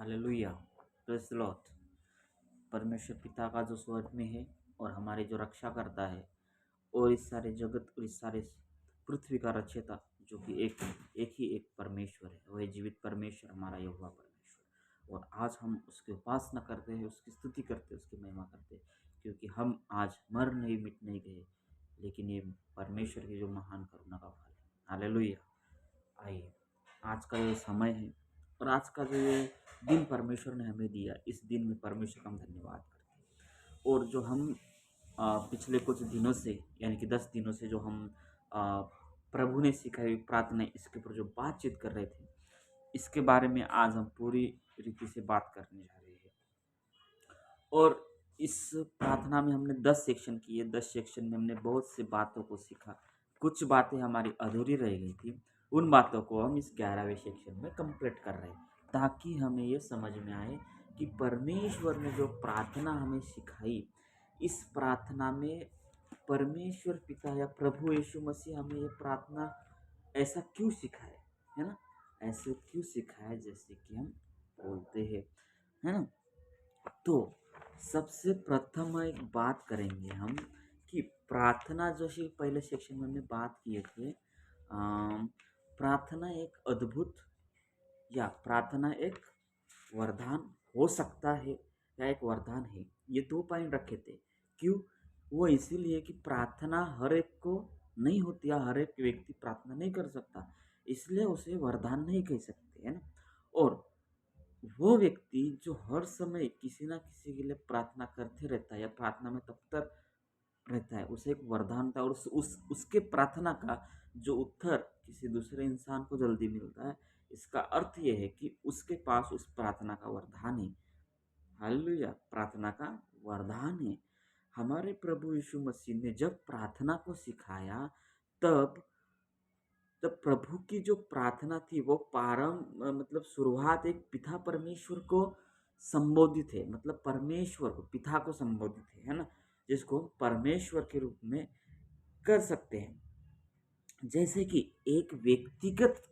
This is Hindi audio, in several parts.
Hallelujah, praise the Lord. परमेश्वर पिता का जो स्वर्ग में है और हमारी जो रक्षा करता है और इस सारे जगत और इस सारे पृथ्वी का रचयिता, जो कि एक ही एक परमेश्वर है, वह जीवित परमेश्वर हमारा यहोवा परमेश्वर। और आज हम उसकी उपासना करते हैं, उसकी स्तुति करते हैं, उसकी महिमा करते हैं, क्योंकि हम आज मर नहीं मिट नहीं गए, लेकिन ये परमेश्वर की जो महान करुणा का फल है। हालेलुया। आइए, आज का ये समय है और आज का जो ये दिन परमेश्वर ने हमें दिया, इस दिन में परमेश्वर का हम धन्यवाद करते हैं। और जो हम पिछले कुछ दिनों से, यानी कि 10 दिनों से जो हम अ, प्रभु ने सिखाई हुई प्रार्थना, इसके ऊपर जो बातचीत कर रहे थे, इसके बारे में आज हम पूरी रीति से बात करने जा रहे हैं। और इस प्रार्थना में हमने 10 सेक्शन किए। 10 सेक्शन में हमने बहुत सी बातों को सीखा। कुछ बातें हमारी अधूरी रह गई थी। उन बातों को हम इस 11वें सेक्शन में कंप्लीट कर रहे हैं, ताकि हमें ये समझ में आए कि परमेश्वर ने जो प्रार्थना हमें सिखाई, इस प्रार्थना में परमेश्वर पिता या प्रभु यीशु मसीह हमें ये प्रार्थना ऐसा क्यों सिखाए, है ना? ऐसे क्यों सिखाए, जैसे कि हम बोलते हैं, है ना? तो सबसे प्रथम एक बात करेंगे हम कि प्रार्थना, जो कि पहले सेक्शन में हमने बात किए थे, प्रार्थना एक अद्भुत या प्रार्थना एक वरदान हो सकता है या एक वरदान है। ये 2 पॉइंट रखे थे। क्यों? वो इसीलिए कि प्रार्थना हर एक को नहीं होती, या हर एक व्यक्ति प्रार्थना नहीं कर सकता, इसलिए उसे वरदान नहीं कह सकते, है ना? और वो व्यक्ति जो हर समय किसी ना किसी के लिए प्रार्थना करते रहता है या प्रार्थना में तत्पर रहता है, उसे एक वरदान होता है। और उसके प्रार्थना का जो उत्तर किसी दूसरे इंसान को जल्दी मिलता है, इसका अर्थ ये है कि उसके पास उस प्रार्थना का वरदान है। हालेलुया! प्रार्थना का वरदान है। हमारे प्रभु यीशु मसीह ने जब प्रार्थना को सिखाया, तब तब प्रभु की जो प्रार्थना थी वो मतलब शुरुआत एक पिता परमेश्वर को संबोधित है, मतलब परमेश्वर को, पिता को संबोधित है ना? जिसको हम परमेश्वर के रूप में कर सकते हैं। जैसे कि एक व्यक्तिगत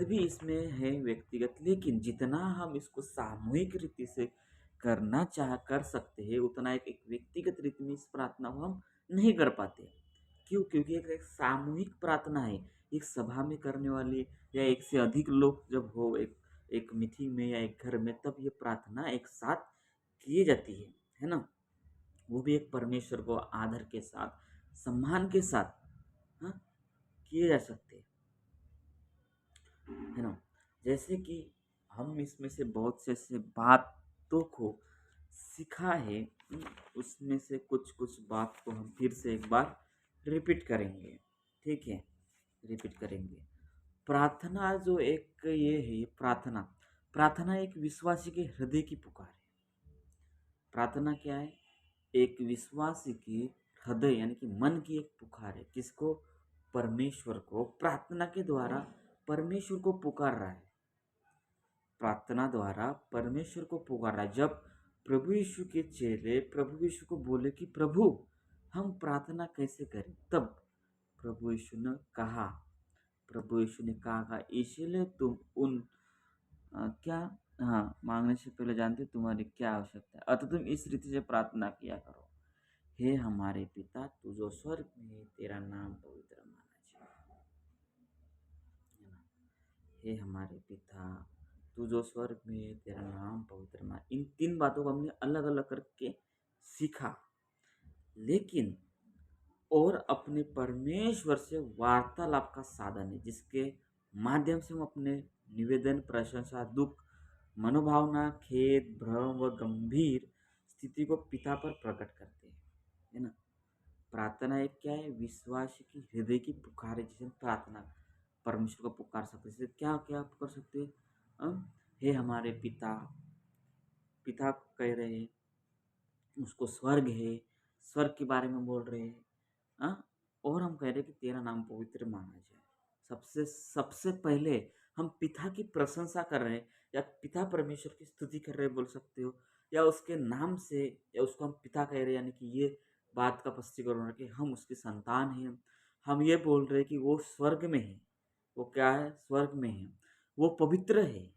भी इसमें है, व्यक्तिगत, लेकिन जितना हम इसको सामूहिक रीति से कर सकते हैं, उतना एक व्यक्तिगत रीति में इस प्रार्थना को हम नहीं कर पाते। क्यों? क्योंकि एक सामूहिक प्रार्थना है, एक सभा में करने वाली, या एक से अधिक लोग जब हो एक एक मीटिंग में या एक घर में, तब ये प्रार्थना एक साथ की जाती है ना? वो भी एक परमेश्वर को आदर के साथ, सम्मान के साथ, हाँ, किए जा सकते हैं, है ना? जैसे कि हम इसमें से बहुत से बातों को सीखा है, उसमें से कुछ कुछ बात को हम फिर से एक बार रिपीट करेंगे। ठीक है, रिपीट करेंगे। प्रार्थना जो एक ये है, प्रार्थना प्रार्थना एक विश्वासी के हृदय की पुकार है। प्रार्थना क्या है? एक विश्वासी की हृदय, यानी कि मन की एक पुकार है। किसको? परमेश्वर को। प्रार्थना के द्वारा परमेश्वर को पुकार रहा है। प्रार्थना द्वारा परमेश्वर को पुकार रहा है। जब प्रभु यीशु के चेले प्रभु यीशु को बोले कि प्रभु, हम प्रार्थना कैसे करें, तब प्रभु यीशु ने कहा, इसीलिए तुम उन क्या, हाँ, मांगने से पहले जानते हो तुम्हारी क्या आवश्यकता है, अतः तुम इस रीति से प्रार्थना किया करो। हे हमारे पिता, तू जो स्वर्ग में है, तेरा नाम पवित्र माना जाए, है ना? हे हमारे पिता, तू जो स्वर्ग में है, तेरा नाम पवित्र माना। इन 3 बातों को हमने अलग अलग करके सीखा, लेकिन और अपने परमेश्वर से वार्तालाप का साधन है, जिसके माध्यम से हम अपने निवेदन, प्रशंसा, दुख, मनोभावना, खेद, भ्रम व गंभीर स्थिति को पिता पर प्रकट करते हैं, है ना? प्रार्थना एक क्या है? विश्वास की हृदय की पुकार है, जिसे हम प्रार्थना परमेश्वर को पुकार सकते हैं। जैसे क्या क्या पुकार सकते हैं हम? हे हमारे पिता, पिता कह रहे हैं, उसको स्वर्ग है, स्वर्ग के बारे में बोल रहे हैं, हाँ? और हम कह रहे हैं कि तेरा नाम पवित्र माना जाए। सबसे सबसे पहले हम पिता की प्रशंसा कर रहे हैं, या पिता परमेश्वर की स्तुति कर रहे हैं, बोल सकते हो, या उसके नाम से, या उसको हम पिता कह रहे हैं, यानी कि ये बात का स्पष्टीकरण है कि हम उसकी संतान हैं। हम ये बोल रहे हैं कि वो स्वर्ग में है। वो क्या है? स्वर्ग में है। वो पवित्र है,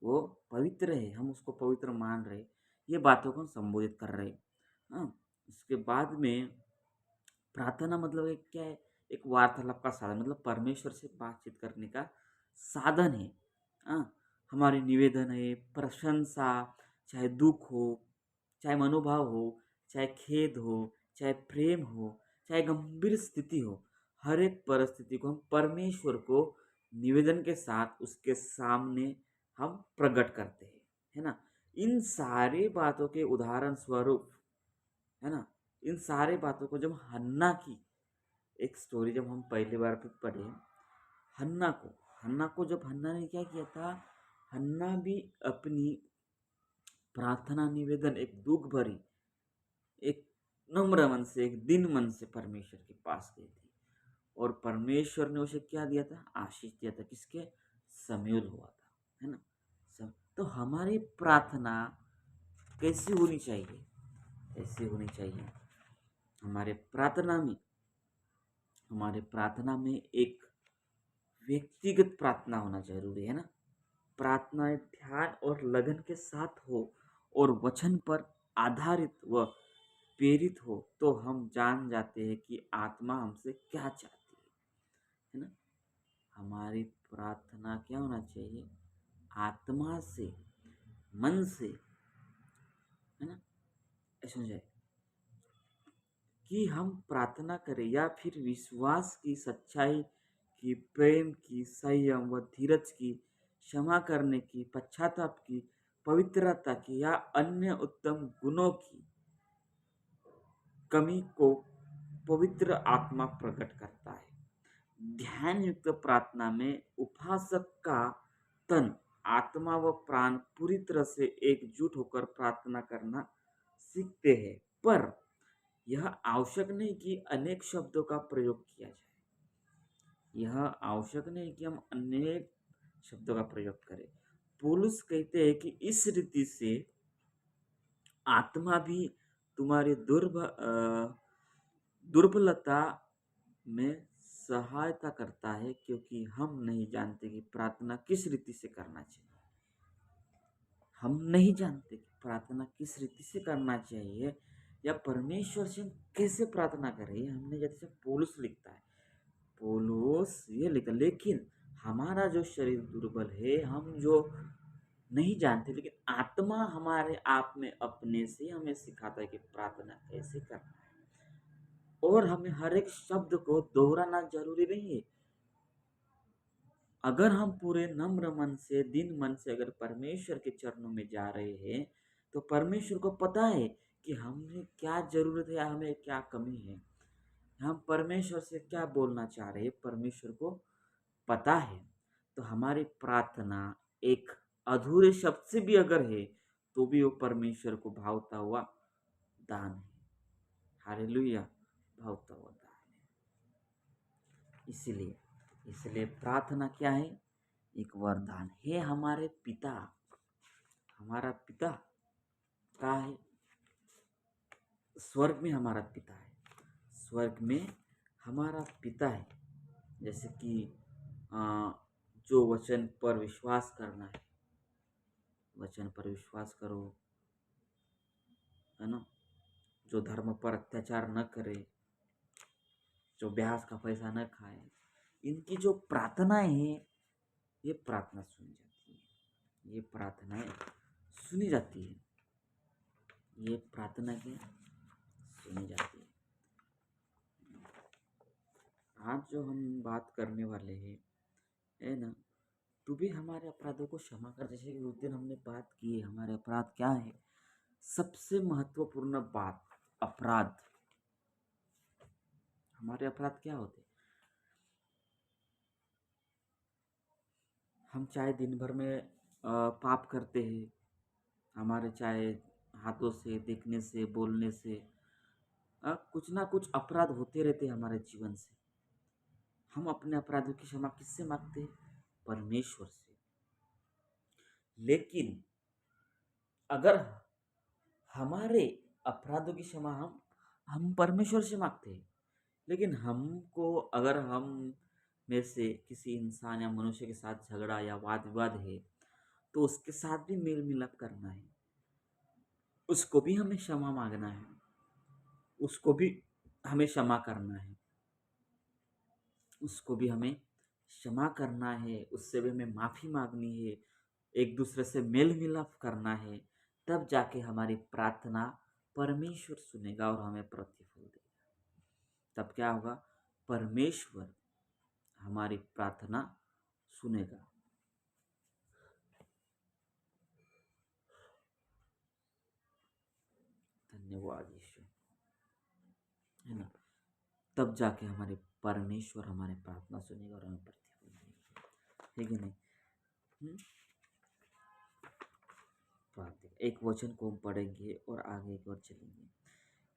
वो पवित्र है, हम उसको पवित्र मान रहे, ये बातों को हम संबोधित कर रहे। हाँ, उसके बाद में प्रार्थना मतलब एक क्या है, एक वार्तालाप का साधन, मतलब परमेश्वर से बातचीत करने का साधन है। हाँ, हमारे निवेदन है, प्रशंसा, चाहे दुख हो, चाहे मनोभाव हो, चाहे खेद हो, चाहे प्रेम हो, चाहे गंभीर स्थिति हो, हर एक परिस्थिति को हम परमेश्वर को निवेदन के साथ उसके सामने हम प्रकट करते हैं, है ना। इन सारी बातों के उदाहरण स्वरूप, है ना, इन सारे बातों को जब हन्ना की एक स्टोरी जब हम पहली बार पे पढ़े, हन्ना को हन्ना को जब हन्ना ने क्या किया था, हन्ना भी अपनी प्रार्थना निवेदन एक दुख भरी, एक नम्र मन से, एक दिन मन से परमेश्वर के पास गई थी, और परमेश्वर ने उसे क्या दिया था, आशीष दिया था, किसके, शमूएल हुआ था, है ना। तो हमारी प्रार्थना कैसी होनी चाहिए, ऐसी होनी चाहिए, हमारे प्रार्थना में हमारे प्रार्थना में एक व्यक्तिगत प्रार्थना होना जरूरी है ना। प्रार्थनाएं ध्यान और लगन के साथ हो और वचन पर आधारित व प्रेरित हो, तो हम जान जाते हैं कि आत्मा हमसे क्या चाहती है ना। हमारी प्रार्थना क्या होना चाहिए, आत्मा से, मन से, है ना, ऐसा हो जाए कि हम प्रार्थना करें, या फिर विश्वास की, सच्चाई की, प्रेम की, संयम व धीरज की, क्षमा करने की, पश्चाताप की, पवित्रता की, या अन्य उत्तम गुणों की कमी को पवित्र आत्मा प्रकट करता है। ध्यान युक्त प्रार्थना में उपासक का तन, आत्मा व प्राण पूरी तरह से एकजुट होकर प्रार्थना करना सीखते हैं, पर यह आवश्यक नहीं कि अनेक शब्दों का प्रयोग किया जाए। यह आवश्यक नहीं कि हम अनेक शब्दों का प्रयोग करें। पौलुस कहते हैं कि इस रीति से आत्मा भी तुम्हारी दुर्बलता में सहायता करता है, क्योंकि हम नहीं जानते कि प्रार्थना किस रीति से करना चाहिए। हम नहीं जानते कि प्रार्थना किस रीति से करना चाहिए, या परमेश्वर से हम कैसे प्रार्थना करें। ये हमने, जैसे पौलुस लिखता है, पौलुस ये लिखा, लेकिन हमारा जो शरीर दुर्बल है, हम जो नहीं जानते, लेकिन आत्मा हमारे आप में अपने से हमें सिखाता है कि प्रार्थना कैसे करना है, और हमें हर एक शब्द को दोहराना जरूरी नहीं है। अगर हम पूरे नम्र मन से, दिन मन से अगर परमेश्वर के चरणों में जा रहे हैं, तो परमेश्वर को पता है कि हमें क्या जरूरत है या हमें क्या कमी है, हम परमेश्वर से क्या बोलना चाह रहे हैं, परमेश्वर को पता है। तो हमारी प्रार्थना एक अधूरे शब्द से भी अगर है, तो भी वो परमेश्वर को भावता हुआ दान है। हालेलुया, भावता हुआ दान है। इसलिए प्रार्थना क्या है, एक वरदान है। हमारे पिता, हमारा पिता कहाँ है, स्वर्ग में हमारा पिता है, स्वर्ग में हमारा पिता है। जैसे कि जो वचन पर विश्वास करना है, वचन पर विश्वास करो, है ना, जो धर्म पर अत्याचार न करे, जो ब्याज का पैसा न खाए, इनकी जो प्रार्थनाएं हैं, ये प्रार्थना सुनी जाती है, ये प्रार्थनाएं सुनी जाती है, ये प्रार्थना की सुनी जाती है। आज जो हम बात करने वाले हैं, है ना, तू भी हमारे अपराधों को क्षमा कर। जैसे कि उस दिन हमने बात की है, हमारे अपराध क्या है, सबसे महत्वपूर्ण बात, अपराध, हमारे अपराध क्या होते, हम चाहे दिन भर में पाप करते हैं, हमारे चाहे हाथों से, देखने से, बोलने से, कुछ ना कुछ अपराध होते रहते हैं हमारे जीवन से। हम अपने अपराधों की क्षमा किससे मांगते हैं, परमेश्वर से। लेकिन अगर हमारे अपराधों की क्षमा हम परमेश्वर से मांगते हैं, लेकिन हमको, अगर हम में से किसी इंसान या मनुष्य के साथ झगड़ा या वाद विवाद है, तो उसके साथ भी मेल मिलाप करना है, उसको भी हमें क्षमा मांगना है, उसको भी हमें क्षमा करना है, उसको भी हमें क्षमा करना है, उससे भी हमें माफ़ी मांगनी है, एक दूसरे से मेल मिलाप करना है। तब जाके हमारी प्रार्थना परमेश्वर सुनेगा और हमें प्रतिफल देगा। तब क्या होगा? परमेश्वर हमारी प्रार्थना सुनेगा। धन्यवाद यीशु, है ना? तब जाके हमारे परमेश्वर हमारे प्रार्थना सुनेगा और हमें प्रतिफल देगा, है कि नहीं? हम्म? एक वचन को हम पढ़ेंगे और आगे की ओर चलेंगे।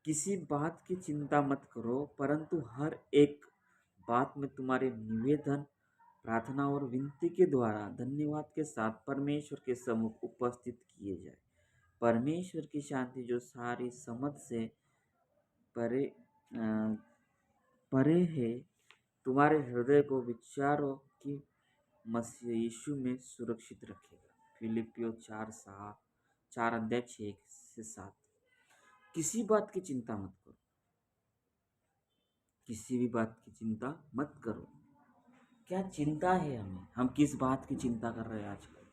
किसी बात की चिंता मत करो, परंतु हर एक बात में तुम्हारे निवेदन, प्रार्थना और विनती के द्वारा धन्यवाद के साथ परमेश्वर के सम्मुख उपस्थित किए जाए। परमेश्वर की शांति जो सारी समझ से परे परे है, तुम्हारे हृदय को विचारों की मसीह यीशु में सुरक्षित रखेगा। फिलिपियो 4:6-7। किसी बात की चिंता मत करो, किसी भी बात की चिंता मत करो। क्या चिंता है हमें? हम किस बात की चिंता कर रहे हैं आजकल?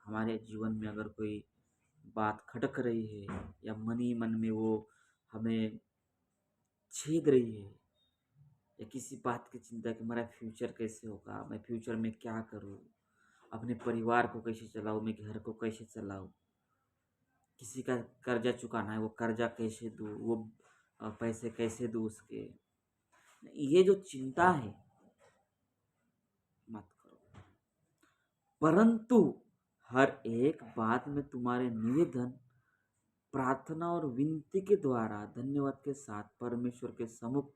हमारे जीवन में अगर कोई बात खटक रही है या मन ही मन में वो हमें छेद रही है, या किसी बात की चिंता कि मेरा फ्यूचर कैसे होगा, मैं फ्यूचर में क्या करूँ, अपने परिवार को कैसे चलाऊँ, मैं घर को कैसे चलाऊँ, किसी का कर्जा चुकाना है, वो कर्जा कैसे दूँ, वो पैसे कैसे दूँ उसके, ये जो चिंता है मत करो। परंतु हर एक बात में तुम्हारे निवेदन, प्रार्थना और विनती के द्वारा धन्यवाद के साथ परमेश्वर के सम्मुख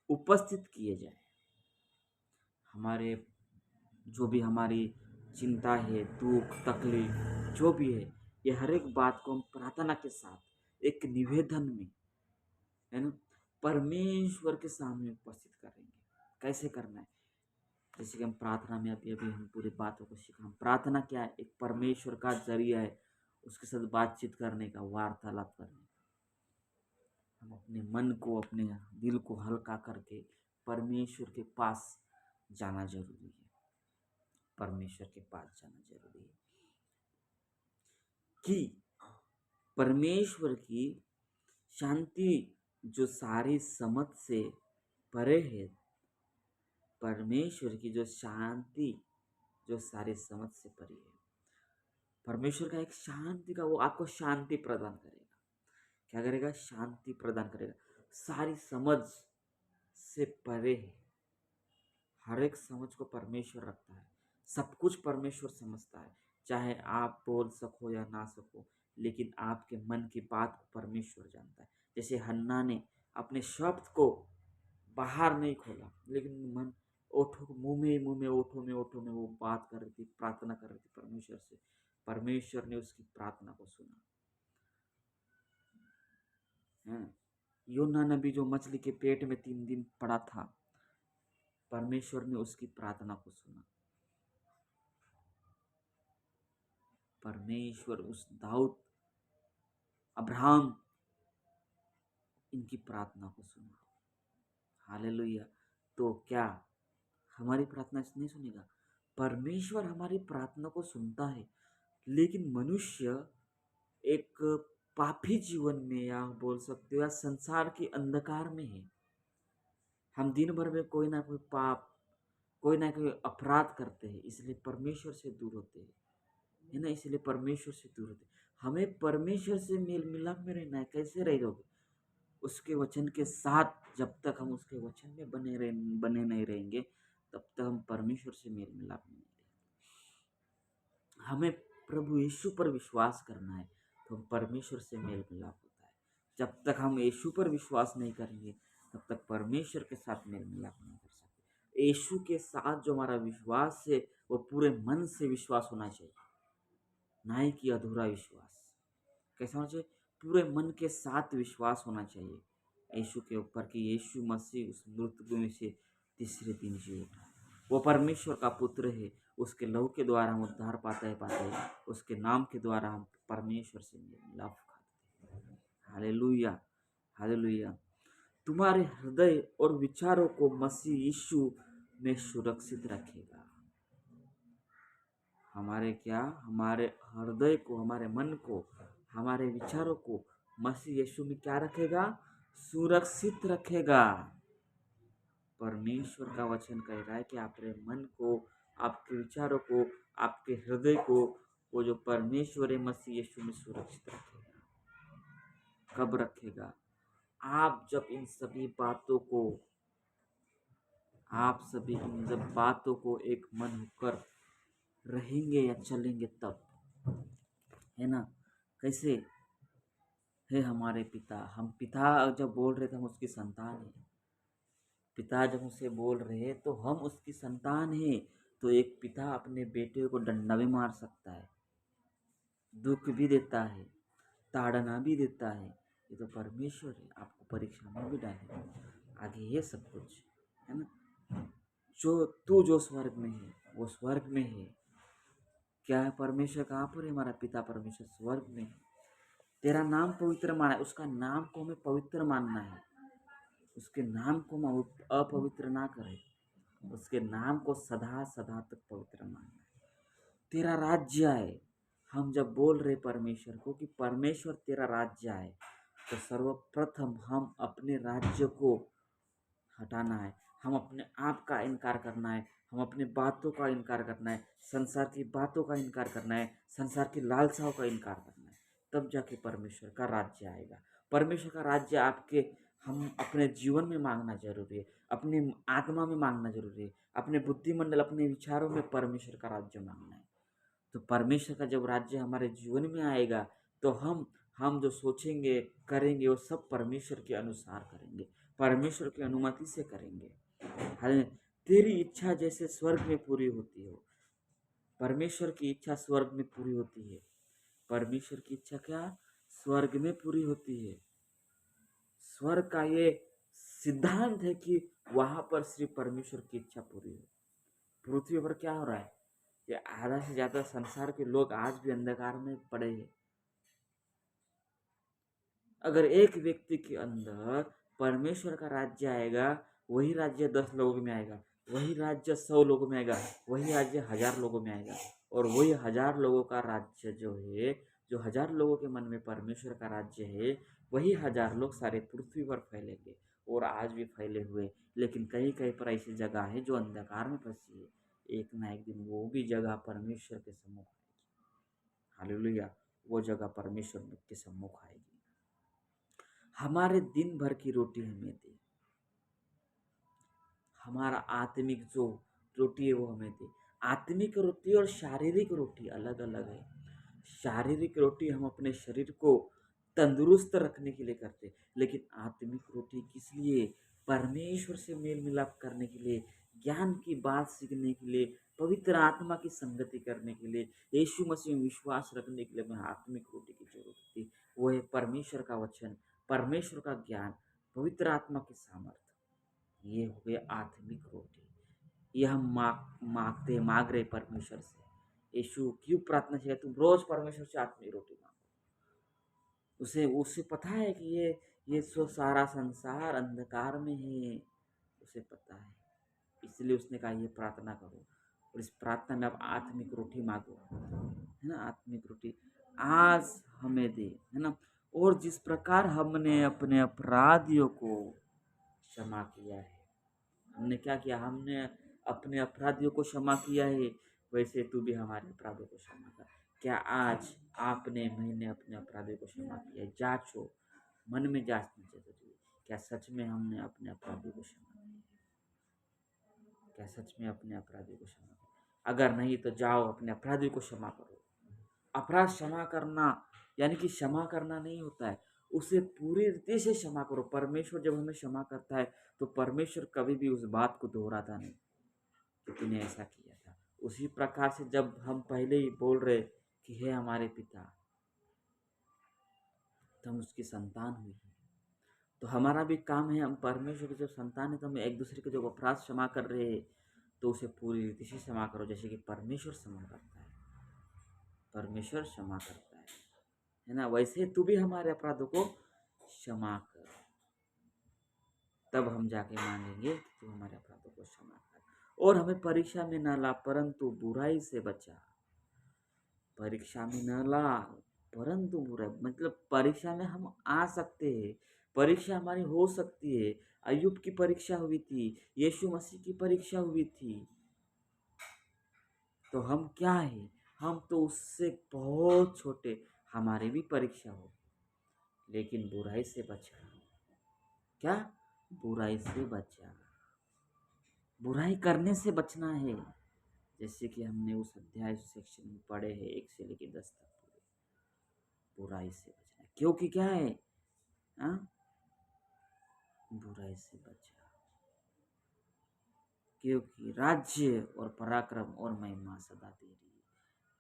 उपस्थित किए जाए। हमारे जो भी हमारी चिंता है, दुख तकलीफ जो भी है, ये हर एक बात को हम प्रार्थना के साथ एक निवेदन में, है ना, परमेश्वर के सामने उपस्थित करेंगे। कैसे करना है? जैसे कि हम प्रार्थना में अभी अभी हम पूरी बातों को सीखा। हम प्रार्थना क्या है? एक परमेश्वर का जरिया है उसके साथ बातचीत करने का, वार्तालाप करने का। हम अपने मन को, अपने दिल को हल्का करके परमेश्वर के पास जाना जरूरी है। परमेश्वर के पास जाना जरूरी है कि परमेश्वर की शांति जो सारी समझ से परे है, परमेश्वर की जो शांति जो सारी समझ से परे है, परमेश्वर का एक शांति का, वो आपको शांति प्रदान करेगा। क्या करेगा? शांति प्रदान करेगा। सारी समझ से परे है, हर एक समझ को परमेश्वर रखता है। सब कुछ परमेश्वर समझता है, चाहे आप बोल सको या ना सको, लेकिन आपके मन की बात को परमेश्वर जानता है। जैसे हन्ना ने अपने शब्द को बाहर नहीं खोला, लेकिन मन ओठों मुंह में ओठों में वो बात कर रही थी, प्रार्थना कर रही थी परमेश्वर से। परमेश्वर ने उसकी प्रार्थना को सुना, है ना? योना नबी जो मछली के पेट में 3 दिन पड़ा था, परमेश्वर ने उसकी प्रार्थना को सुना। परमेश्वर उस दाऊद, अब्राहम, इनकी प्रार्थना को सुना। हालेलुया। तो क्या हमारी प्रार्थना नहीं सुनेगा? परमेश्वर हमारी प्रार्थना को सुनता है, लेकिन मनुष्य एक पापी जीवन में, या बोल सकते हो या संसार के अंधकार में है। हम दिन भर में कोई ना कोई पाप, कोई ना कोई अपराध करते हैं, इसलिए परमेश्वर से दूर होते हैं, है ना? इसलिए परमेश्वर से दूर होते हैं। हमें परमेश्वर से मेल मिलाप में रहना है। कैसे रहोगे? उसके वचन के साथ। जब तक हम उसके वचन में बने नहीं रहेंगे, तब तक हम परमेश्वर से मेल मिलाप में नहीं रहेंगे। हमें प्रभु यीशु पर विश्वास करना है, तो हम परमेश्वर से मेल मिलाप होता है। जब तक हम यीशु पर विश्वास नहीं करेंगे, तब तक परमेश्वर के साथ मेल मिलाप नहीं कर सकते। यीशु के साथ जो हमारा विश्वास है, वो पूरे मन से विश्वास होना चाहिए, ना ही कि अधूरा विश्वास। कैसा होना चाहिए? पूरे मन के साथ विश्वास होना चाहिए यीशु के ऊपर कि यीशु मसीह उस मृत्यु में से तीसरे दिन जी उठा। वो परमेश्वर का पुत्र है, उसके लहू के द्वारा हम उद्धार पाते हैं, उसके नाम के द्वारा हम परमेश्वर से मिलाप खाते हैं। Hallelujah, hallelujah. तुम्हारे हृदय और विचारों को मसीह यीशु में सुरक्षित रखेगा। हमारे हृदय को, हमारे मन को, हमारे विचारों को मसीह यीशु में क्या रखेगा? सुरक्षित रखेगा। परमेश्वर का वचन कह रहा है कि आपके मन को, आपके विचारों को, आपके हृदय को वो जो परमेश्वर है मसीह यीशु में सुरक्षित रखेगा। कब रखेगा? आप जब इन सभी बातों को एक मन होकर रहेंगे या चलेंगे तब, है ना? कैसे है हमारे पिता? हम पिता जब बोल रहे थे हम उसकी संतान है। पिता जब उसे बोल रहे हैं तो हम उसकी संतान हैं। तो एक पिता अपने बेटे को डंडा भी मार सकता है, दुख भी देता है, ताड़ना भी देता है। ये तो परमेश्वर है, आपको परीक्षा में भी डालेगा। आगे ये सब कुछ है ना। जो स्वर्ग में है वो स्वर्ग में है। क्या है? परमेश्वर कहाँ पर है? हमारा पिता परमेश्वर स्वर्ग में है। तेरा नाम पवित्र माना है, उसका नाम को हमें पवित्र मानना है। उसके नाम को हम अपवित्र ना करें, उसके नाम को सदा सदा तक पवित्र मानना है। तेरा राज्य आए। हम जब बोल रहे परमेश्वर को कि परमेश्वर तेरा राज्य आए, तो सर्वप्रथम हम अपने राज्य को हटाना है। हम अपने आप का इनकार करना है, हम अपने बातों का इनकार करना है, संसार की बातों का इनकार करना है, संसार की लालसाओं का इनकार करना है। तब जाके परमेश्वर का राज्य आएगा। परमेश्वर का राज्य हम अपने जीवन में मांगना जरूरी है, अपनी आत्मा में मांगना जरूरी है, अपने बुद्धिमंडल, अपने विचारों में परमेश्वर का राज्य मांगना है। तो परमेश्वर का जब राज्य हमारे जीवन में आएगा तो हम जो सोचेंगे करेंगे वो सब परमेश्वर के अनुसार करेंगे, परमेश्वर की अनुमति से करेंगे। हाले तेरी इच्छा जैसे स्वर्ग में पूरी होती हो। परमेश्वर की इच्छा स्वर्ग में पूरी होती है। परमेश्वर की इच्छा क्या? स्वर्ग में पूरी होती है। स्वर्ग का ये सिद्धांत है कि वहां पर सिर्फ परमेश्वर की इच्छा पूरी हो। पृथ्वी पर क्या हो रहा है? ये आधा से ज्यादा संसार के लोग आज भी अंधकार में पड़े हैं। अगर एक व्यक्ति के अंदर परमेश्वर का राज्य आएगा, वही राज्य 10 लोगों में आएगा, वही राज्य 100 लोगों में आएगा, वही राज्य 1000 लोगों में आएगा। और वही 1000 लोगों का राज्य जो है, जो 1000 लोगों के मन में परमेश्वर का राज्य है, वही 1000 लोग सारे पृथ्वी पर फैलेंगे। और आज भी फैले हुए, लेकिन कहीं कहीं पर ऐसी जगह है जो अंधकार में फंसी है। एक ना एक दिन वो भी जगह परमेश्वर के सम्मुख आएगी। हालेलुया, वो जगह परमेश्वर के सम्मुख आएगी। हमारे दिन भर की रोटी हमें दे। हमारा आत्मिक जो रोटी है वो हमें दे। आत्मिक रोटी और शारीरिक रोटी अलग अलग है। शारीरिक रोटी हम अपने शरीर को तंदुरुस्त रखने के लिए करते, लेकिन आत्मिक रोटी किस लिए? परमेश्वर से मेल मिलाप करने के लिए, ज्ञान की बात सीखने के लिए, पवित्र आत्मा की संगति करने के लिए, यीशु मसीह में विश्वास रखने के लिए हमें आत्मिक रोटी की जरूरत होती। वो है परमेश्वर का वचन, परमेश्वर का ज्ञान, पवित्र आत्मा की सामर्थ्य। ये हो गए आत्मिक रोटी। ये हम मांग रहे परमेश्वर से। यीशु क्यों प्रार्थना चाहिए? तुम रोज परमेश्वर से आत्मिक रोटी मांगो। उसे उसे पता है कि ये सारा संसार अंधकार में है, उसे पता है। इसलिए उसने कहा ये प्रार्थना करो, और इस प्रार्थना में आप आत्मिक रोटी मांगो, है ना। आत्मिक रोटी आज हमें दे, है ना। और जिस प्रकार हमने अपने अपराधियों को क्षमा किया है, हमने क्या किया? हमने अपने अपराधियों को क्षमा किया है, वैसे तू भी हमारे अपराधों को क्षमा कर। क्या आज मैंने अपने अपराधियों को क्षमा किया है? जांचो, मन में जांचना जरूरी है। क्या सच में हमने अपने अपराधियों को क्षमा किया? क्या सच में अपने अपराधियों को क्षमा किया? अगर नहीं तो जाओ अपने अपराधियों को क्षमा करो। अपराध क्षमा करना यानी कि क्षमा करना नहीं होता है, उसे पूरी रीति से क्षमा करो। परमेश्वर जब हमें क्षमा करता है तो परमेश्वर कभी भी उस बात को दोहराता नहीं कि तूने ऐसा किया था। उसी प्रकार से जब हम पहले ही बोल रहे कि हे हमारे पिता, तो हम उसकी संतान हुई हैं। तो हमारा भी काम है, हम परमेश्वर के जब संतान है तो हम एक दूसरे के जो अपराध क्षमा कर रहे हैं, तो उसे पूरी रीति से क्षमा करो, जैसे कि परमेश्वर क्षमा करता है। परमेश्वर क्षमा करता है ना। वैसे तू भी हमारे अपराधों को क्षमा कर, तब हम जाके मांगेंगे कि तू हमारे अपराधों को क्षमा कर। और हमें परीक्षा में न ला, परंतु बुराई से बचा। परीक्षा में न ला, परंतु बुराई, मतलब परीक्षा में हम आ सकते हैं, परीक्षा हमारी हो सकती है। अय्यूब की परीक्षा हुई थी, यीशु मसीह की परीक्षा हुई थी। तो हम क्या है, हम तो उससे बहुत छोटे, हमारी भी परीक्षा हो, लेकिन बुराई से बचा। क्या? बुराई से बचा। बुराई करने से बचना है, जैसे कि हमने उस अध्याय सेक्शन में पढ़े हैं 1 से लेकर 10 तक। बुराई से बचना, क्योंकि क्या है, हाँ, बुराई से बचा, क्योंकि राज्य और पराक्रम और महिमा सदा तेरी है।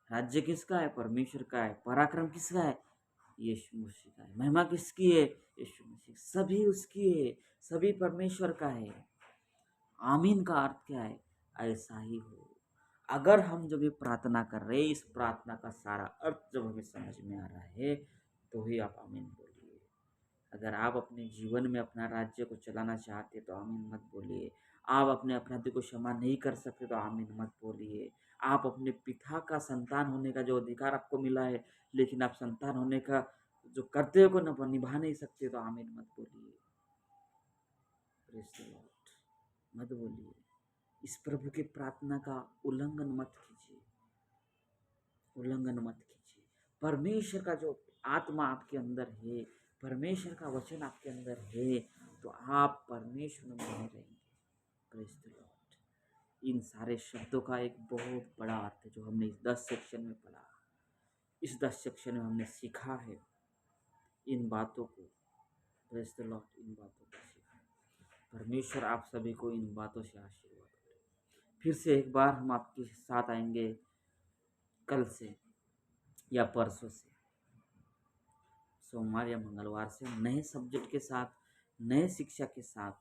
राज्य किसका है? परमेश्वर का है। पराक्रम किसका है? यीशु मसीह का है। महिमा किसकी है? यीशु मसीह। सभी उसकी है, सभी परमेश्वर का है। आमीन का अर्थ क्या है? ऐसा ही हो। अगर हम जब ये प्रार्थना कर रहे हैं, इस प्रार्थना का सारा अर्थ जब हमें समझ में आ रहा है, तो ही आप आमीन बोलिए। अगर आप अपने जीवन में अपना राज्य को चलाना चाहते तो आमीन मत बोलिए। आप अपने अपराधी को क्षमा नहीं कर सकते तो आमीन मत बोलिए। आप अपने पिता का संतान होने का जो अधिकार आपको मिला है, लेकिन आप संतान होने का जो कर्तव्य को निभा नहीं सकते तो आमीन मत बोलिए। प्रेज़ द लॉर्ड, मत बोलिए। इस प्रभु की प्रार्थना का उल्लंघन मत कीजिए, उल्लंघन मत कीजिए। परमेश्वर का जो आत्मा आपके अंदर है, परमेश्वर का वचन आपके अंदर है, तो आप परमेश्वर में बने रहेंगे। Praise the Lord. इन सारे शब्दों का एक बहुत बड़ा अर्थ है जो हमने इस 10 सेक्शन में पढ़ा। इस 10 सेक्शन में हमने सीखा है इन बातों को। प्रेज़ द लॉर्ड, इन बातों को सीखा। परमेश्वर आप सभी को इन बातों से आशीर्वाद करे। फिर से एक बार हम आपके साथ आएंगे कल से या परसों से, सोमवार या मंगलवार से, नए सब्जेक्ट के साथ, नए शिक्षा के साथ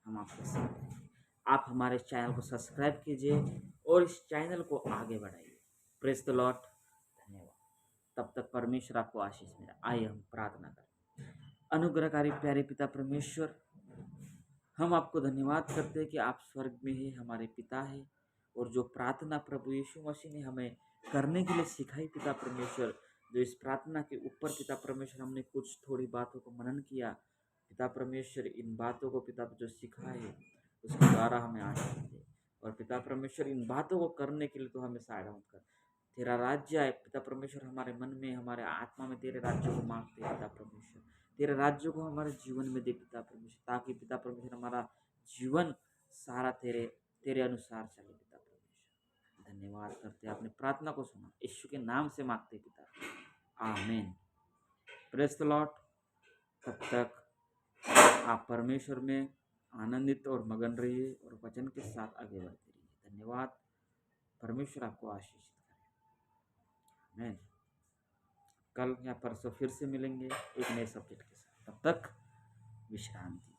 हम आपके साथ हैं। आप हमारे चैनल को सब्सक्राइब कीजिए और इस चैनल को आगे बढ़ाइए। Praise the Lord. धन्यवाद। तब तक परमेश्वर आपको आशीष मिले। आइए हम प्रार्थना करें। अनुग्रहकारी प्यारे पिता परमेश्वर, हम आपको धन्यवाद करते हैं कि आप स्वर्ग में ही हमारे पिता है, और जो प्रार्थना प्रभु यीशु मसीह ने हमें करने के लिए सिखाई पिता परमेश्वर, जो इस प्रार्थना के ऊपर पिता परमेश्वर हमने कुछ थोड़ी बातों को मनन किया पिता परमेश्वर, इन बातों को पिता जो सिखा है उसके द्वारा हमें आशीष दे। और पिता परमेश्वर इन बातों को करने के लिए तो हमें सहायता मत कर। तेरा राज्य आए पिता परमेश्वर, हमारे मन में, हमारे आत्मा में तेरे राज्य को मांगते हैं पिता परमेश्वर। तेरे राज्य को हमारे जीवन में दे पिता परमेश्वर, ताकि पिता परमेश्वर हमारा जीवन सारा तेरे तेरे अनुसार चले पिता परमेश्वर। धन्यवाद करते हैं, आपने प्रार्थना को सुना, यीशु के नाम से मांगते पिता, आमीन। Praise the Lord. तब तक आप परमेश्वर में आनंदित और मगन रहिए और वचन के साथ आगे बढ़ते रहिए। धन्यवाद। परमेश्वर आपको आशीष करे। आमीन। कल या परसों फिर से मिलेंगे एक नए सब्जेक्ट के साथ। तब तक विश्रांति।